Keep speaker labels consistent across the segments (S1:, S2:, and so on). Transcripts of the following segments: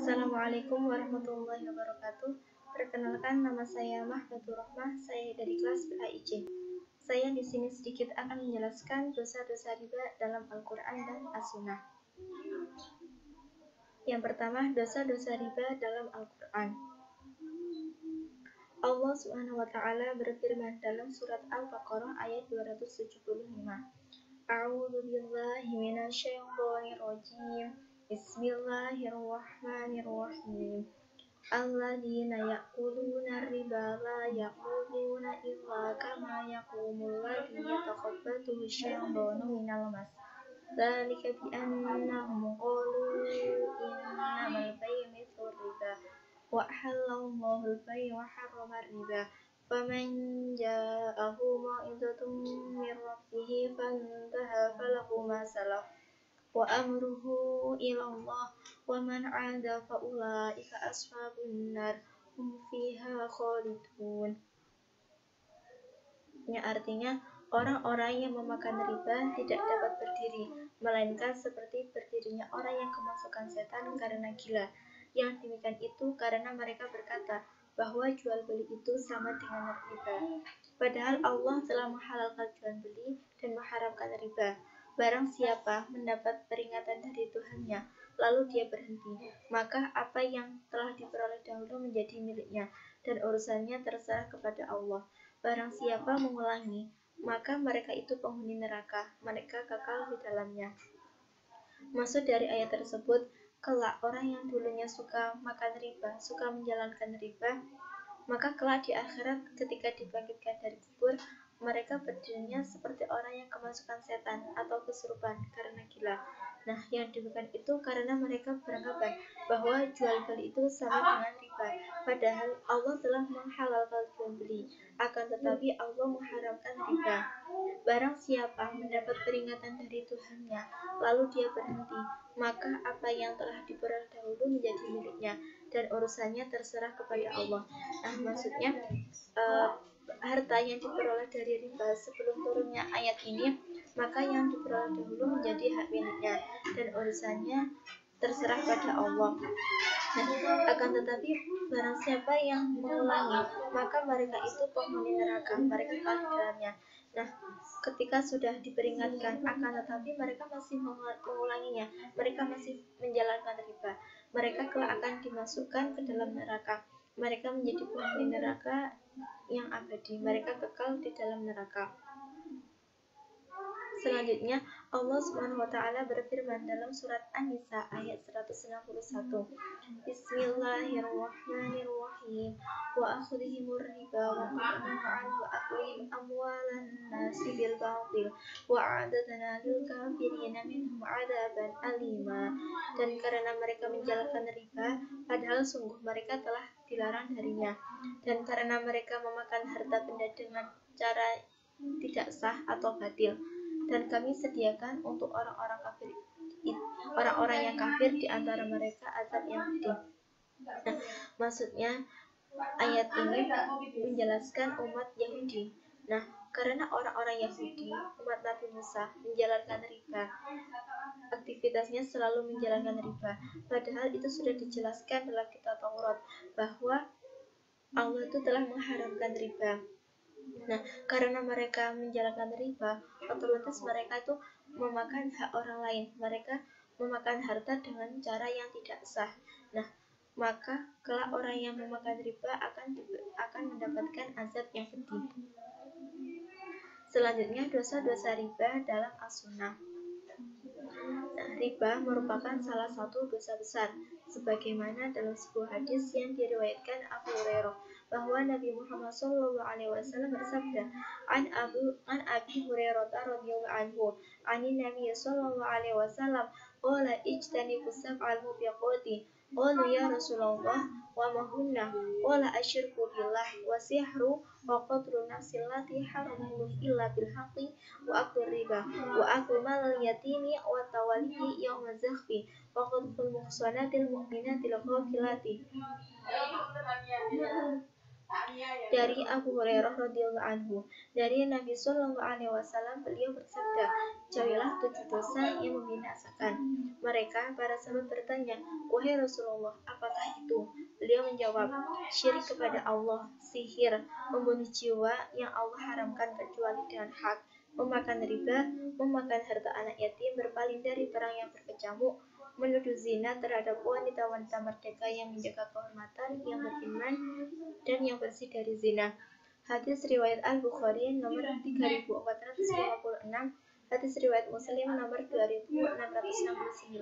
S1: Assalamualaikum warahmatullahi wabarakatuh. Perkenalkan, nama saya Mahfatur Rahmah. Saya dari kelas PAIJ. Saya di sini sedikit akan menjelaskan dosa-dosa riba dalam Al-Quran dan As-Sunnah. Yang pertama, dosa-dosa riba dalam Al-Quran. Allah Subhanahu wa Ta'ala berfirman dalam surat Al-Baqarah ayat 275. A'udzu billahi minasyaitonir rajim. Bismillahirrahmanirrahim. Alladzina ya'kuluna riba la yaquluna illa kama yaqumul ladzi yatakhabbathu asy-syaitanu minal mas. Dzalika bi annahum qalu innamal bay'u mithlu riba wa halallahu al-bay'a wa harrama riba. Faman ja'ahu mau'izatun min rabbih fantaha falahu ma salaf wa amruhu ilallah wa man 'ada fa ulaika ashabun nar hum fiha khalidun. Yang artinya, orang-orang yang memakan riba tidak dapat berdiri, melainkan seperti berdirinya orang yang kemasukan setan karena gila. Yang demikian itu karena mereka berkata bahwa jual beli itu sama dengan riba. Padahal Allah telah menghalalkan jual beli dan mengharamkan riba. Barang siapa mendapat peringatan dari Tuhannya, lalu dia berhenti, maka apa yang telah diperoleh dahulu menjadi miliknya, dan urusannya terserah kepada Allah. Barang siapa mengulangi, maka mereka itu penghuni neraka, mereka kekal di dalamnya. Maksud dari ayat tersebut, kelak orang yang dulunya suka makan riba, suka menjalankan riba, maka kelak di akhirat ketika dibangkitkan dari kubur, mereka berdirinya seperti orang yang kemasukan setan atau kesurupan karena gila. Nah, yang demikian itu karena mereka beranggapan bahwa jual beli itu sama dengan riba. Padahal Allah telah menghalalkan jual beli, akan tetapi Allah mengharamkan riba. Barang siapa mendapat peringatan dari Tuhannya, lalu dia berhenti, maka apa yang telah diperoleh dahulu menjadi miliknya, dan urusannya terserah kepada Allah. Nah, maksudnya harta yang diperoleh dari riba sebelum turunnya ayat ini, maka yang diperoleh dahulu menjadi hak miliknya, dan urusannya terserah pada Allah. Nah, akan tetapi barang siapa yang mengulangi, maka mereka itu penghuni neraka, mereka kekal di dalamnya. Nah, ketika sudah diperingatkan, akan tetapi mereka masih mengulanginya, mereka masih menjalankan riba, mereka kelak akan dimasukkan ke dalam neraka. Mereka menjadi penghuni neraka yang abadi, mereka kekal di dalam neraka. Selanjutnya, Allah Subhanahu wa Ta'ala berfirman dalam surat An-Nisa ayat 161. Bismillahirrahmanirrahim. Wa akhdhihimur riba wa qad'an wa aklihim amwalan nasi bil batil wa a'adna lil kafirina minhum 'adaban alima. Dan karena mereka menjalankan riba, padahal sungguh mereka telah dilarang darinya, dan karena mereka memakan harta benda dengan cara tidak sah atau batil, dan kami sediakan untuk orang-orang yang kafir di antara mereka azab yang pedih. Nah, maksudnya ayat ini menjelaskan umat Yahudi. Nah, karena orang-orang Yahudi, umat Nabi Musa, menjalankan riba, aktivitasnya selalu menjalankan riba, padahal itu sudah dijelaskan dalam kitab Taurat bahwa Allah itu telah mengharamkan riba. Nah, karena mereka menjalankan riba, otomatis mereka itu memakan hak orang lain. Mereka memakan harta dengan cara yang tidak sah. Nah, maka kelak orang yang memakan riba akan mendapatkan azab yang pedih. Selanjutnya, dosa-dosa riba dalam As-Sunnah. Nah, riba merupakan salah satu dosa besar, sebagaimana dalam sebuah hadis yang diriwayatkan Abu Hurairah bahwa Nabi Muhammad SAW bersabda, an Abi Hurairah radhiyallahu anhu, anin Nabi SAW, qala ijtanibu sab'al mubiqati. Qalu ya Rasulullah, wa ma hunna? Qala asyirku billah wa sihru wa qatlu nafsil lati haramallahu illa bil haqqi wa aklu riba wa aklu malal yatimi wa tawallihi yawma zakhfi wa qadful muhsanatil mu'minatil ghafilati Dari Abu Hurairah radhiyallahu anhu, dari Nabi Shallallahu alaihi wasallam, beliau bersabda, jauhilah 7 dosa yang membinasakan. Mereka, para sahabat bertanya, wahai Rasulullah, apakah itu? Beliau menjawab, syirik kepada Allah, sihir, membunuh jiwa yang Allah haramkan kecuali dengan hak, memakan riba, memakan harta anak yatim, berpaling dari perang yang berkecamuk, menuduh zina terhadap wanita-wanita merdeka yang menjaga kehormatan, yang beriman, dan yang bersih dari zina. Hadis riwayat Al-Bukhari nomor 3456, hadis riwayat Muslim nomor 2669.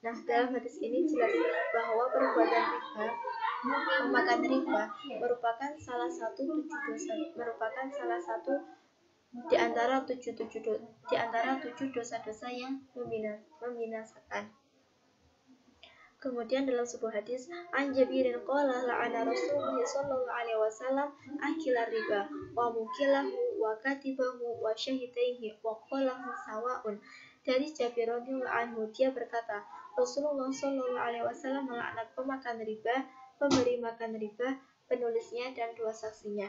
S1: Nah, dalam hadis ini jelas bahwa perbuatan riba, memakan riba, merupakan salah satu di antara tujuh dosa-dosa yang membinasakan. Kemudian dalam sebuah hadis, an Jabirin qala la'ana Rasulullah sallallahu alaihi wasallam akilar riba wa mukilahu wa katibahu wa syahidaihi wa qalahu sawa'un. Dari Jabir radhiyallahu anhu, dia berkata, Rasulullah sallallahu alaihi wasallam melaknat pemakan riba, pemberi makan riba, penulisnya, dan 2 saksinya.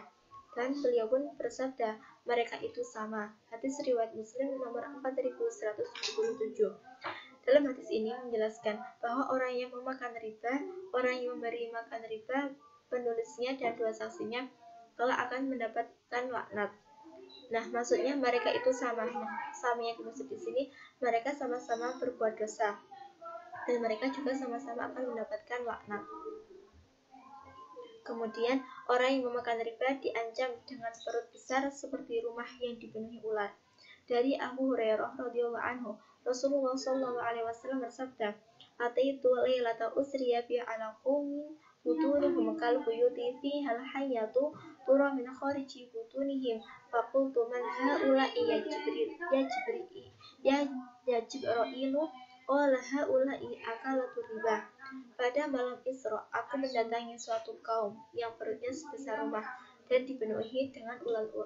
S1: Dan beliau pun bersabda, mereka itu sama. Hadis riwayat Muslim nomor 4177. Dalam hadis ini menjelaskan bahwa orang yang memakan riba, orang yang memberi makan riba, penulisnya, dan 2 saksinya kelak akan mendapatkan laknat. Nah, maksudnya mereka itu sama. Nah, sama yang dimaksud di sini, mereka sama-sama berbuat dosa, dan mereka juga sama-sama akan mendapatkan laknat. Kemudian, orang yang memakan riba diancam dengan perut besar seperti rumah yang dipenuhi ular. Dari Abu Hurairah radhiyallahu anhu, Rasulullah sallallahu alaihi wasallam bersabda, "Ataitu lailata usriya bi ala qaumin butunihim kal buyuti fihal hayyatu tura min khariji butunihim faqultu man haula'i ya Jibrilu qala haula'i akalatu riba." Pada malam Isra, aku mendatangi suatu kaum yang perutnya sebesar rumah dan dipenuhi dengan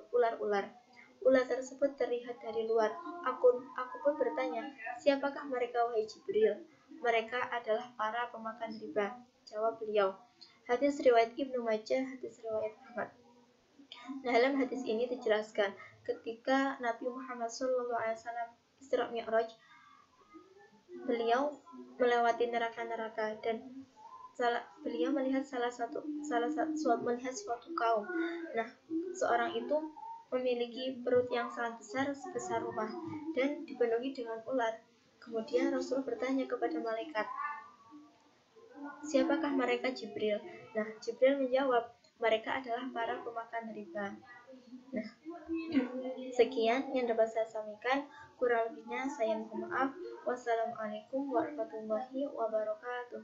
S1: ular-ular. Ular tersebut terlihat dari luar. Aku pun bertanya, siapakah mereka wahai Jibril? Mereka adalah para pemakan riba. Jawab beliau. Hadis riwayat Ibnu Majah, hadis riwayat Ahmad. Nah, dalam hadis ini dijelaskan ketika Nabi Muhammad SAW Isra Mi'raj, beliau melewati neraka-neraka dan beliau melihat suatu kaum. Nah, seorang itu memiliki perut yang sangat besar sebesar rumah dan dipenuhi dengan ular. Kemudian Rasul bertanya kepada malaikat, siapakah mereka Jibril? Nah, Jibril menjawab, mereka adalah para pemakan riba. Nah, sekian yang dapat saya sampaikan. Kurang lebihnya saya mohon maaf. Wassalamualaikum warahmatullahi wabarakatuh.